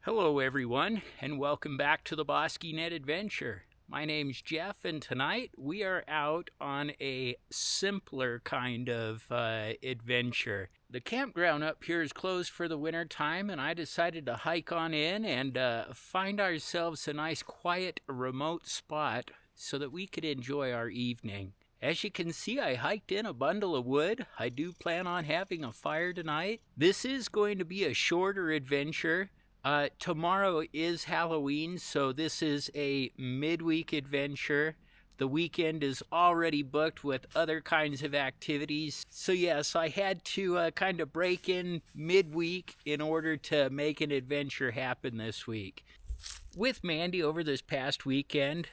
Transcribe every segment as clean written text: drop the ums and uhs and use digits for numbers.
Hello, everyone, and welcome back to the BosqueeNet Adventure. My name's Jeff, and tonight we are out on a simpler kind of adventure. The campground up here is closed for the winter time, and I decided to hike on in and find ourselves a nice, quiet, remote spot so that we could enjoy our evening. As you can see, I hiked in a bundle of wood. I do plan on having a fire tonight. This is going to be a shorter adventure. Tomorrow is Halloween, so this is a midweek adventure. The weekend is already booked with other kinds of activities. So yes, I had to kind of break in midweek in order to make an adventure happen this week. With Mandy over this past weekend,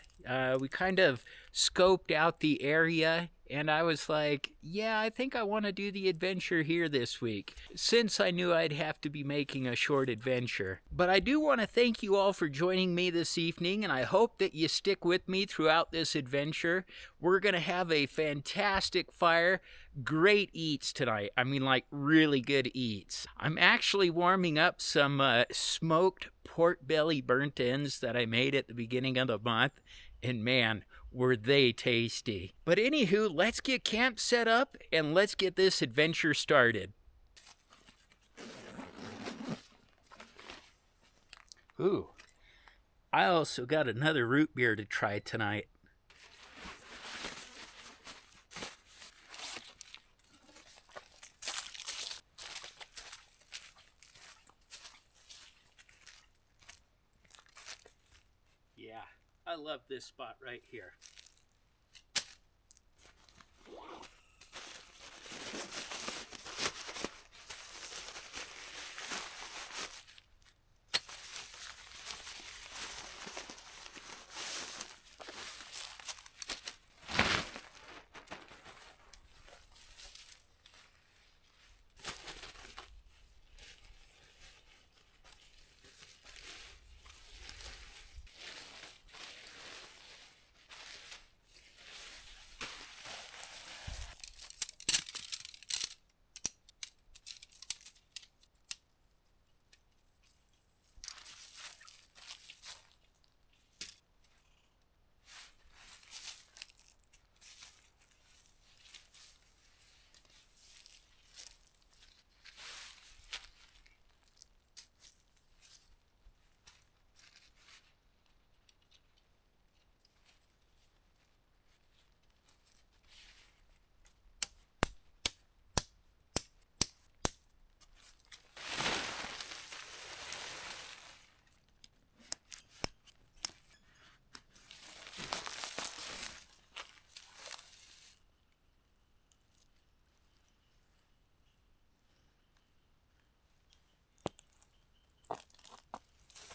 we kind of scoped out the area, and I was like, yeah, I think I want to do the adventure here this week, since I knew I'd have to be making a short adventure. But I do want to thank you all for joining me this evening, and I hope that you stick with me throughout this adventure. We're going to have a fantastic fire, great eats tonight. I mean, like, really good eats. I'm actually warming up some smoked pork belly burnt ends that I made at the beginning of the month, and man, were they tasty. But anywho, let's get camp set up and let's get this adventure started. Ooh, I also got another root beer to try tonight. Yeah, I love this spot right here.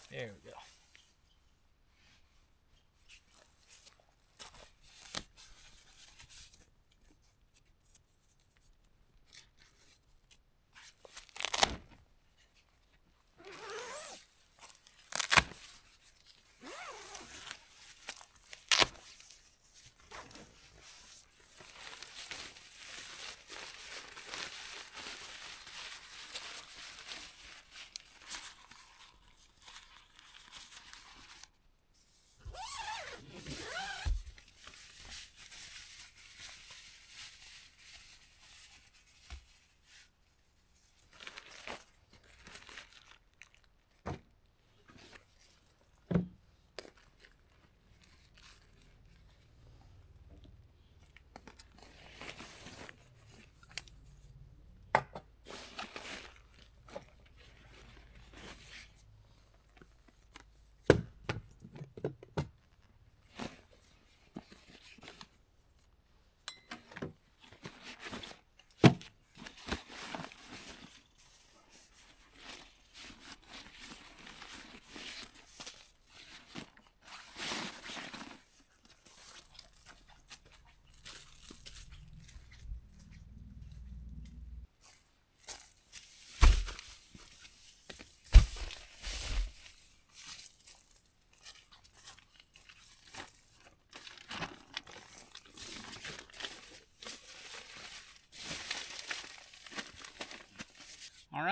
There we go.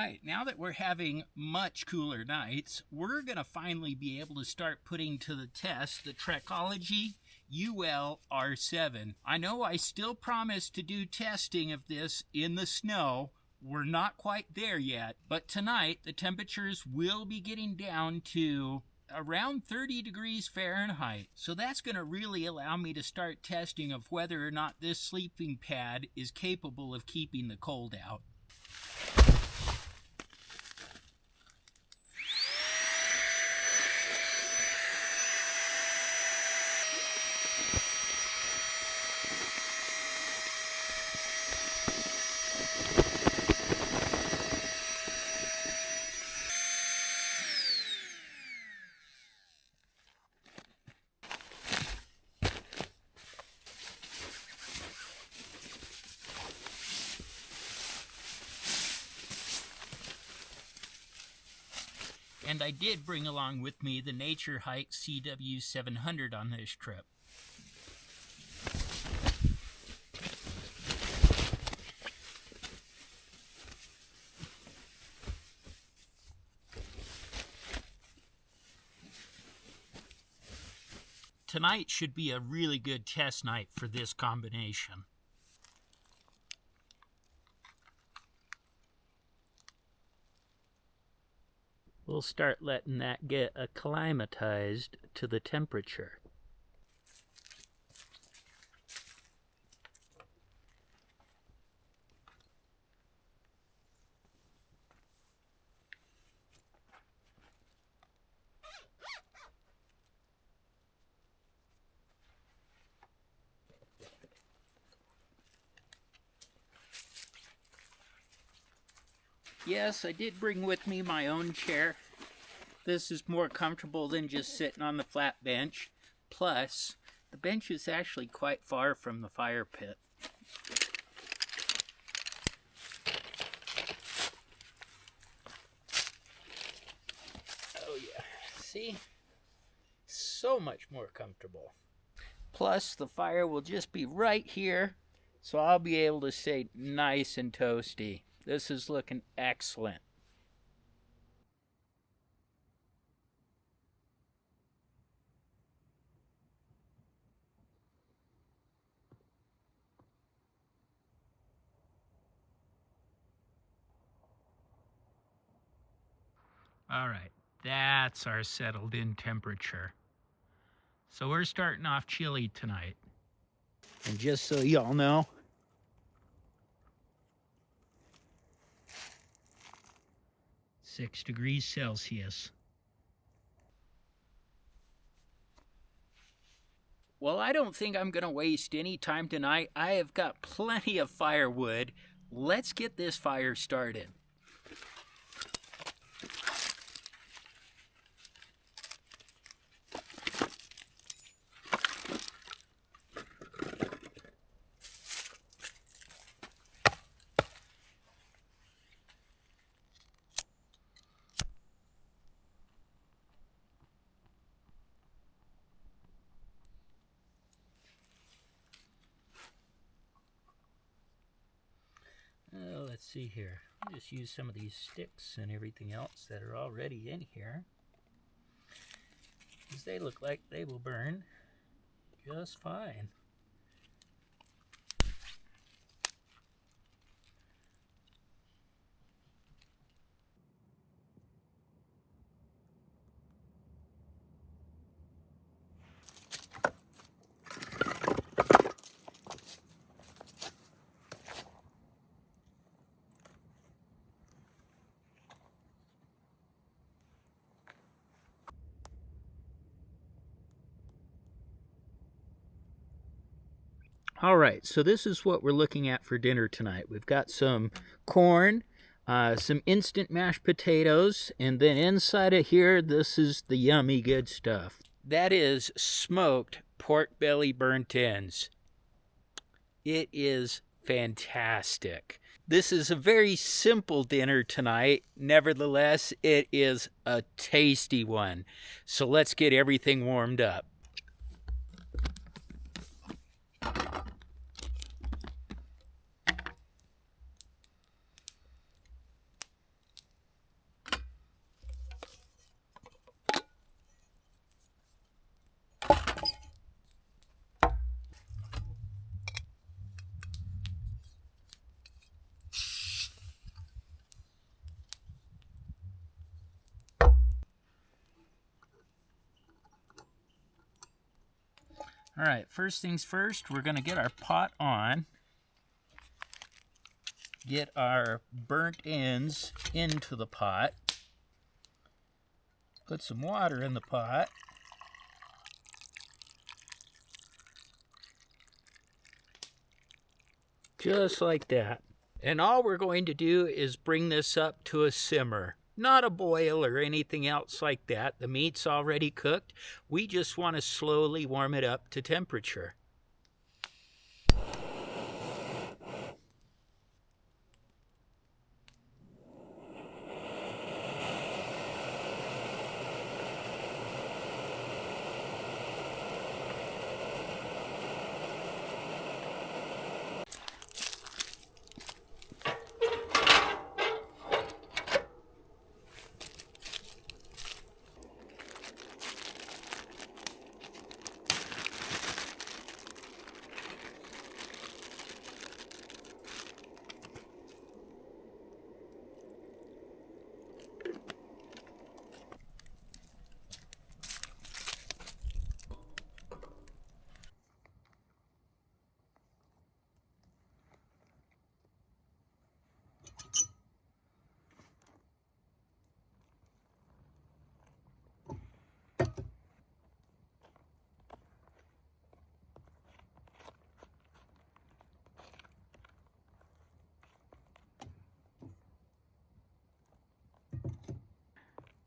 right, now that we're having much cooler nights, we're going to finally be able to start putting to the test the Trekology UL R7. I know I still promised to do testing of this in the snow. We're not quite there yet, but tonight the temperatures will be getting down to around 30 degrees Fahrenheit. So that's going to really allow me to start testing of whether or not this sleeping pad is capable of keeping the cold out. And I did bring along with me the Nature Hike CW700 on this trip. Tonight should be a really good test night for this combination. We'll start letting that get acclimatized to the temperature. Yes, I did bring with me my own chair. This is more comfortable than just sitting on the flat bench. Plus, the bench is actually quite far from the fire pit. Oh yeah, see? So much more comfortable. Plus, the fire will just be right here, so I'll be able to stay nice and toasty. This is looking excellent. All right, that's our settled in temperature. So we're starting off chilly tonight. And just so y'all know, (6°C). Well, I don't think I'm going to waste any time tonight. I have got plenty of firewood. Let's get this fire started. Let's see here. I'll just use some of these sticks and everything else that are already in here, because they look like they will burn just fine. All right, so this is what we're looking at for dinner tonight. We've got some corn, some instant mashed potatoes, and then inside of here, this is the yummy good stuff. That is smoked pork belly burnt ends. It is fantastic. This is a very simple dinner tonight. Nevertheless, it is a tasty one. So let's get everything warmed up. All right, first things first, we're going to get our pot on. Get our burnt ends into the pot. Put some water in the pot. Just like that. And all we're going to do is bring this up to a simmer. Not a boil or anything else like that. The meat's already cooked. We just want to slowly warm it up to temperature.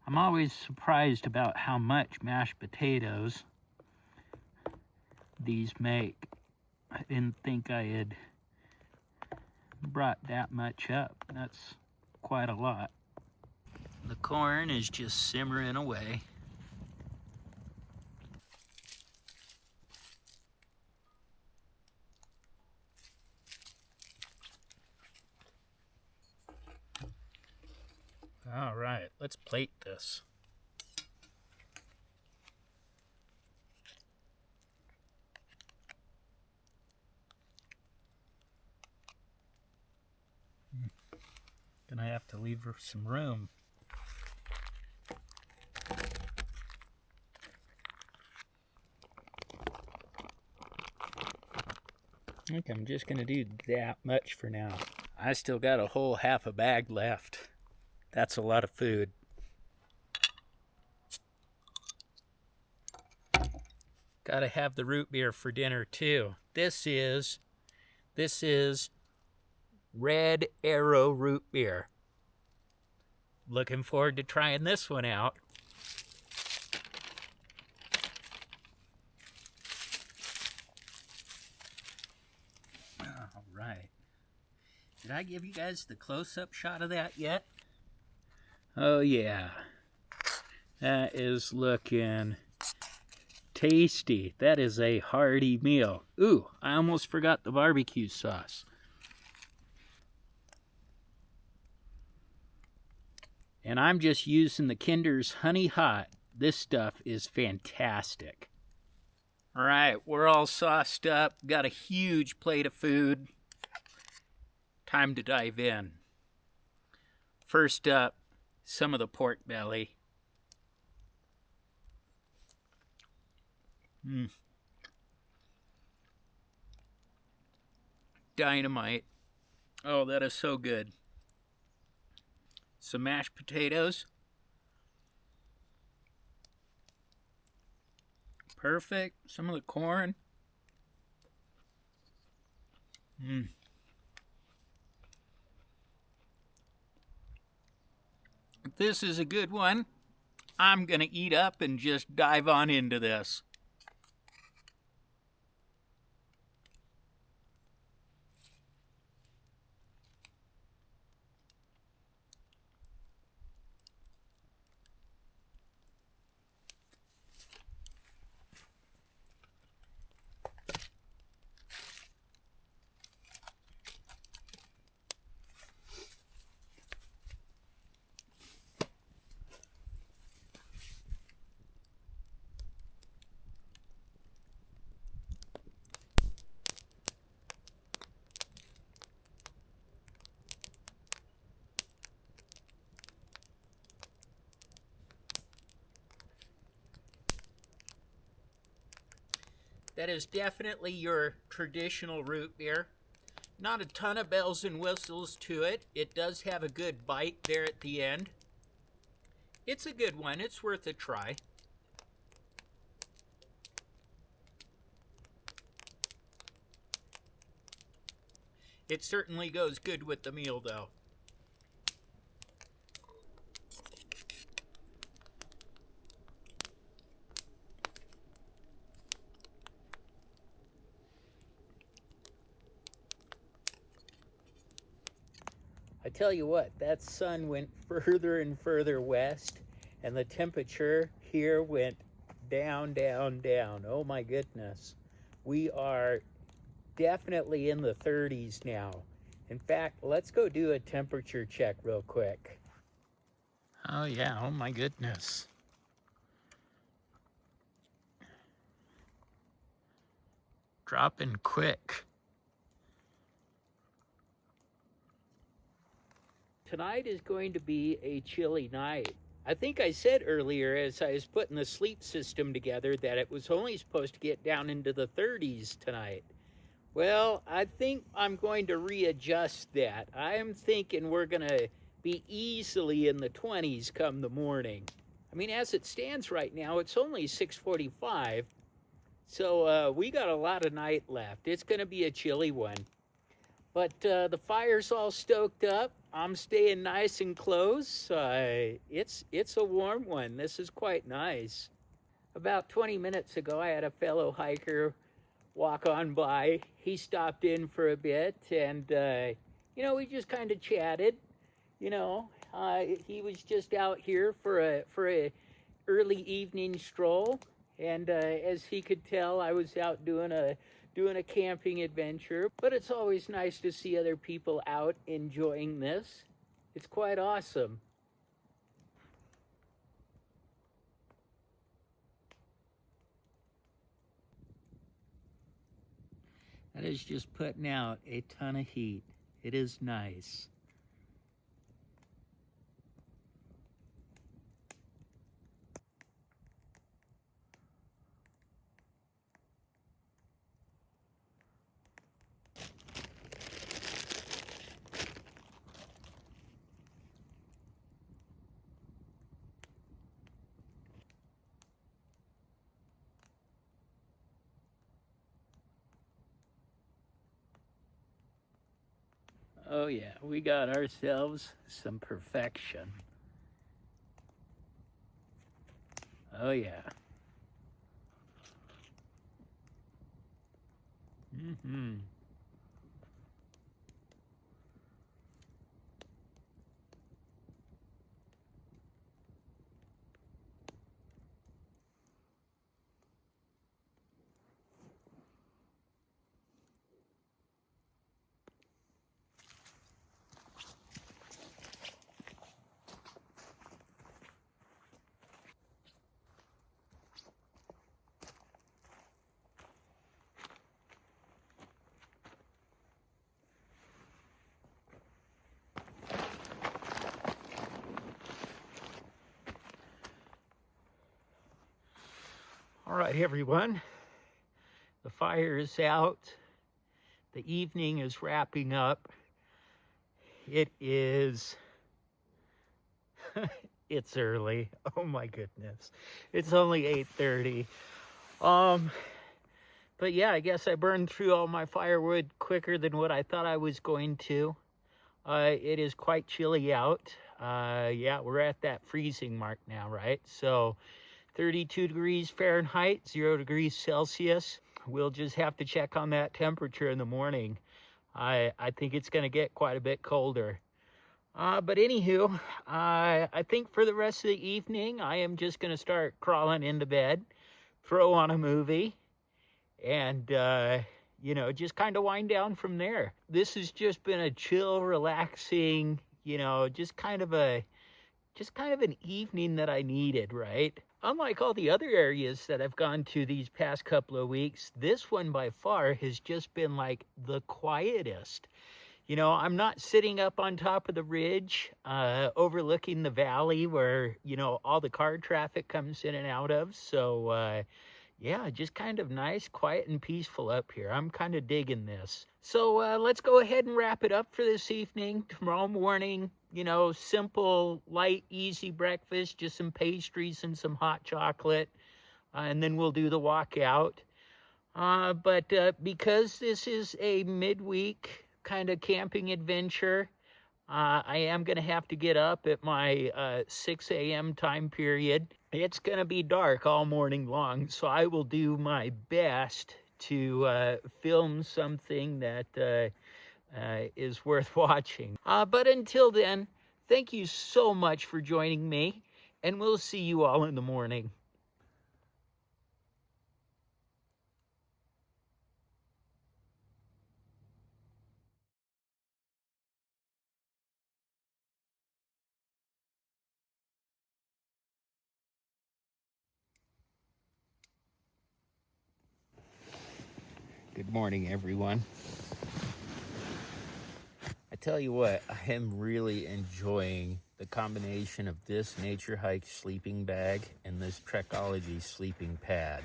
I'm always surprised about how much mashed potatoes these make. I didn't think I had brought that much up. That's quite a lot. The corn is just simmering away. All right, let's plate this. Gonna have to leave her some room. I think I'm just gonna do that much for now. I still got a whole half a bag left. That's a lot of food. Gotta have the root beer for dinner too. This is Red Arrow root beer. Looking forward to trying this one out. All right. Did I give you guys the close-up shot of that yet? Oh yeah. That is looking tasty. That is a hearty meal. Ooh, I almost forgot the barbecue sauce. And I'm just using the Kinder's Honey Hot. This stuff is fantastic. All right, we're all sauced up. Got a huge plate of food. Time to dive in. First up, some of the pork belly. Dynamite. Oh, that is so good. Some mashed potatoes. Perfect. Some of the corn. This is a good one. I'm going to eat up and just dive on into this. That is definitely your traditional root beer. Not a ton of bells and whistles to it. It does have a good bite there at the end. It's a good one. It's worth a try. It certainly goes good with the meal, though. I tell you what, that sun went further and further west, and the temperature here went down, down, down. Oh my goodness. We are definitely in the 30s now. In fact, let's go do a temperature check real quick. Oh yeah, oh my goodness. Dropping quick. Tonight is going to be a chilly night. I think I said earlier as I was putting the sleep system together that it was only supposed to get down into the 30s tonight. Well, I think I'm going to readjust that. I'm thinking we're going to be easily in the 20s come the morning. I mean, as it stands right now, it's only 6:45, so we got a lot of night left. It's going to be a chilly one. But the fire's all stoked up. I'm staying nice and close. It's a warm one. This is quite nice. About 20 minutes ago, I had a fellow hiker walk on by. He stopped in for a bit, and we just kind of chatted. He was just out here for a early evening stroll, and as he could tell, I was out doing a camping adventure. But it's always nice to see other people out enjoying this. It's quite awesome. That is just putting out a ton of heat. It is nice. Oh yeah, we got ourselves some perfection. Oh yeah. Mm-hmm. All right, everyone. The fire is out. The evening is wrapping up. It is... it's early. Oh my goodness. It's only 8:30. But yeah, I guess I burned through all my firewood quicker than what I thought I was going to. It is quite chilly out. Yeah, we're at that freezing mark now, right? So 32 degrees Fahrenheit, 0 degrees Celsius. We'll just have to check on that temperature in the morning. I think it's going to get quite a bit colder. But anywho, I think for the rest of the evening, I am just going to start crawling into bed, throw on a movie, and, just kind of wind down from there. This has just been a chill, relaxing, just kind of an evening that I needed, right? Unlike all the other areas that I've gone to these past couple of weeks, this one by far has just been like the quietest. I'm not sitting up on top of the ridge, overlooking the valley where, all the car traffic comes in and out of. So, Yeah, just kind of nice, quiet, and peaceful up here. I'm kind of digging this. So let's go ahead and wrap it up for this evening. Tomorrow morning, simple, light, easy breakfast, just some pastries and some hot chocolate, and then we'll do the walkout. But because this is a midweek kind of camping adventure, I am going to have to get up at my 6 a.m. time period. It's going to be dark all morning long, so I will do my best to film something that is worth watching. But until then, thank you so much for joining me, and we'll see you all in the morning. Good morning, everyone. I tell you what, I am really enjoying the combination of this Nature Hike sleeping bag and this Trekology sleeping pad.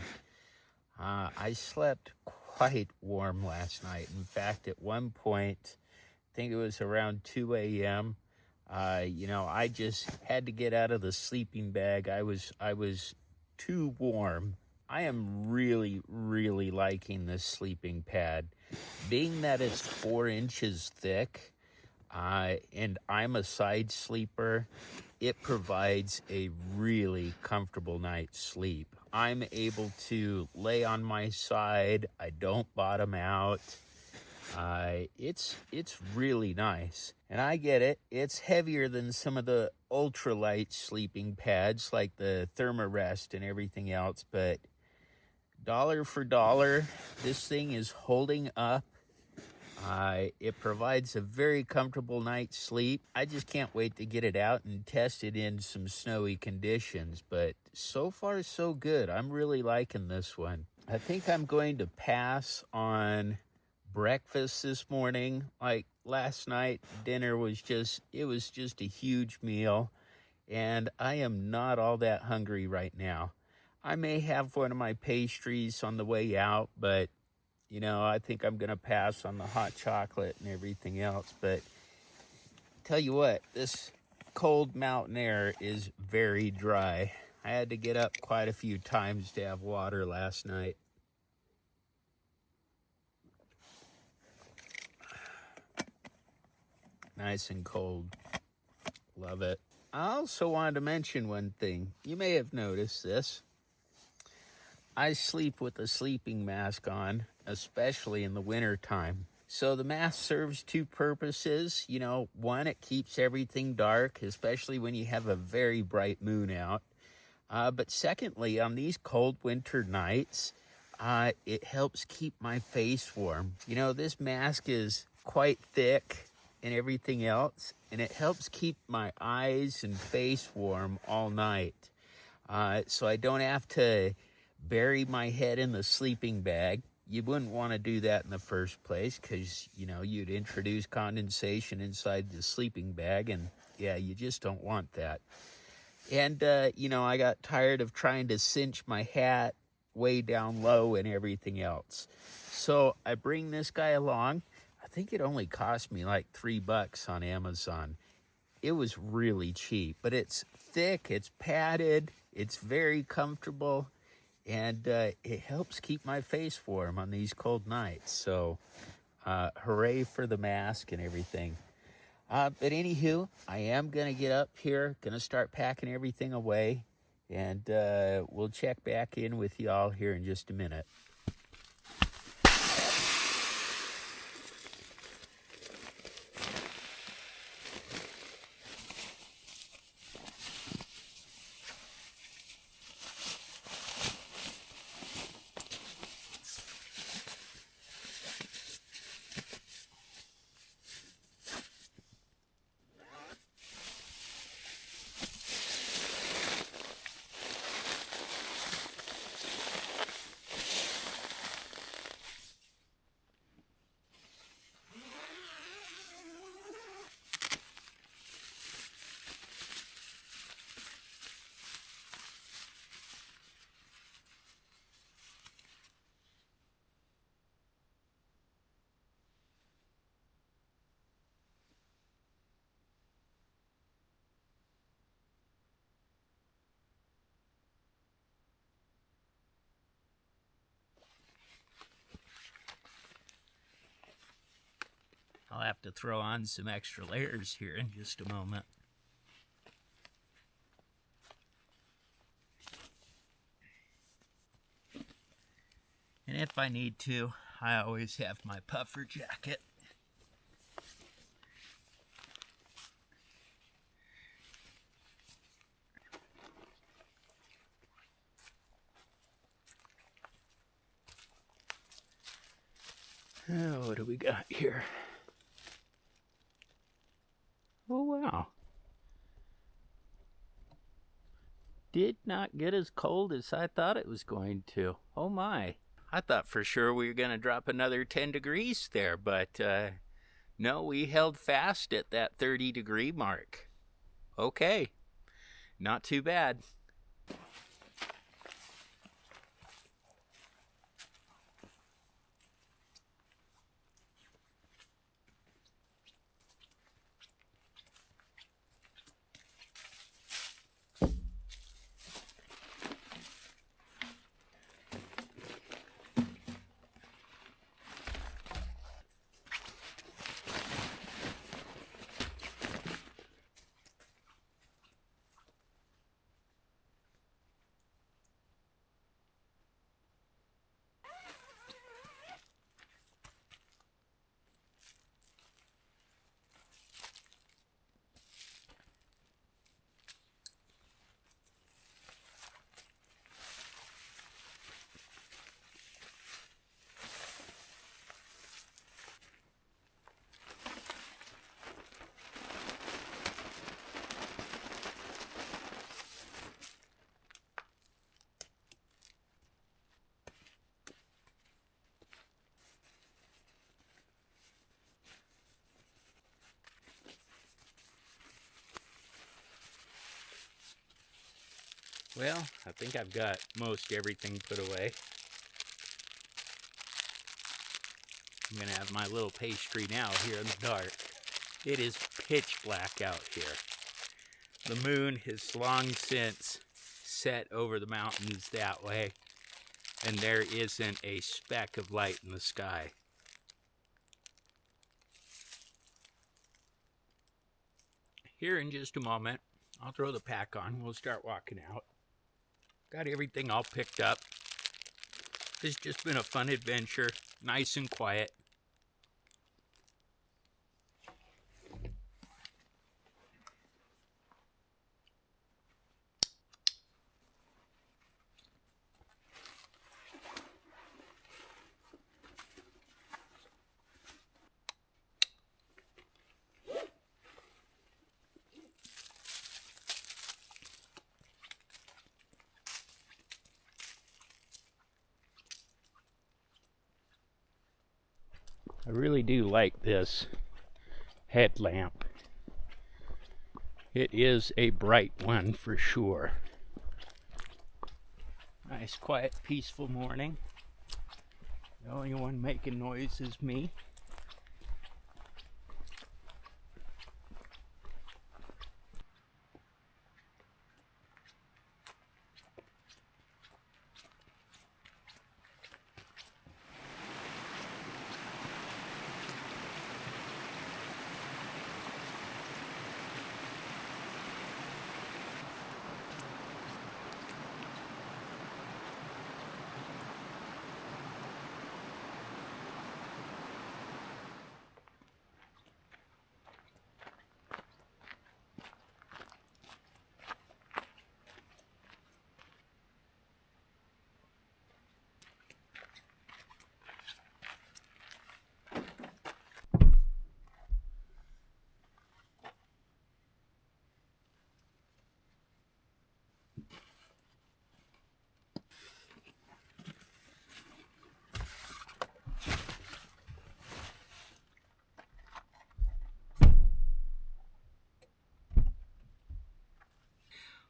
I slept quite warm last night. In fact, at one point, I think it was around 2 a.m., I just had to get out of the sleeping bag. I was too warm. I am really, really liking this sleeping pad. Being that it's 4 inches thick, and I'm a side sleeper, it provides a really comfortable night's sleep. I'm able to lay on my side. I don't bottom out. It's really nice. And I get it. It's heavier than some of the ultralight sleeping pads like the Thermarest and everything else, but dollar for dollar, this thing is holding up. It provides a very comfortable night's sleep. I just can't wait to get it out and test it in some snowy conditions, but so far so good. I'm really liking this one. I think I'm going to pass on breakfast this morning. Like last night, dinner was just a huge meal, and I am not all that hungry right now. I may have one of my pastries on the way out, but I think I'm going to pass on the hot chocolate and everything else. But tell you what, this cold mountain air is very dry. I had to get up quite a few times to have water last night. Nice and cold. Love it. I also wanted to mention one thing. You may have noticed this. I sleep with a sleeping mask on, especially in the winter time. So the mask serves two purposes. One, it keeps everything dark, especially when you have a very bright moon out. But secondly, on these cold winter nights, it helps keep my face warm. This mask is quite thick and everything else, and it helps keep my eyes and face warm all night. So I don't have to bury my head in the sleeping bag. You wouldn't want to do that in the first place because, you'd introduce condensation inside the sleeping bag, and yeah, you just don't want that. And, I got tired of trying to cinch my hat way down low and everything else. So I bring this guy along. I think it only cost me like $3 on Amazon. It was really cheap, but it's thick, it's padded, it's very comfortable, and it helps keep my face warm on these cold nights. So hooray for the mask and everything. But anywho, I am going to get up here, going to start packing everything away, and we'll check back in with y'all here in just a minute. I'll have to throw on some extra layers here in just a moment. And if I need to, I always have my puffer jacket. Oh, what do we got here? Oh, wow. Did not get as cold as I thought it was going to. Oh my. I thought for sure we were going to drop another 10 degrees there, but no, we held fast at that 30-degree mark. Okay, not too bad. Well, I think I've got most everything put away. I'm going to have my little pastry now here in the dark. It is pitch black out here. The moon has long since set over the mountains that way, and there isn't a speck of light in the sky. Here in just a moment, I'll throw the pack on. We'll start walking out. Got everything all picked up. It's just been a fun adventure, nice and quiet. I really do like this headlamp. It is a bright one for sure. Nice, quiet, peaceful morning. The only one making noise is me.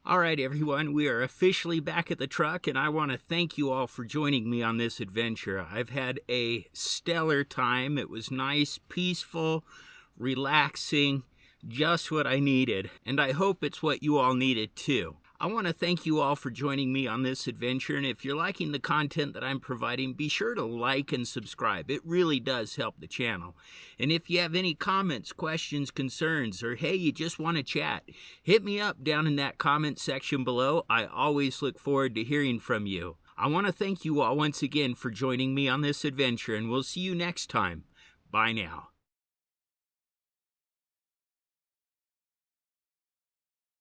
All right, everyone, we are officially back at the truck, and I want to thank you all for joining me on this adventure. I've had a stellar time. It was nice, peaceful, relaxing, just what I needed, and I hope it's what you all needed too. I want to thank you all for joining me on this adventure, and if you're liking the content that I'm providing, be sure to like and subscribe. It really does help the channel. And if you have any comments, questions, concerns, or hey, you just want to chat, hit me up down in that comment section below. I always look forward to hearing from you. I want to thank you all once again for joining me on this adventure, and we'll see you next time. Bye now.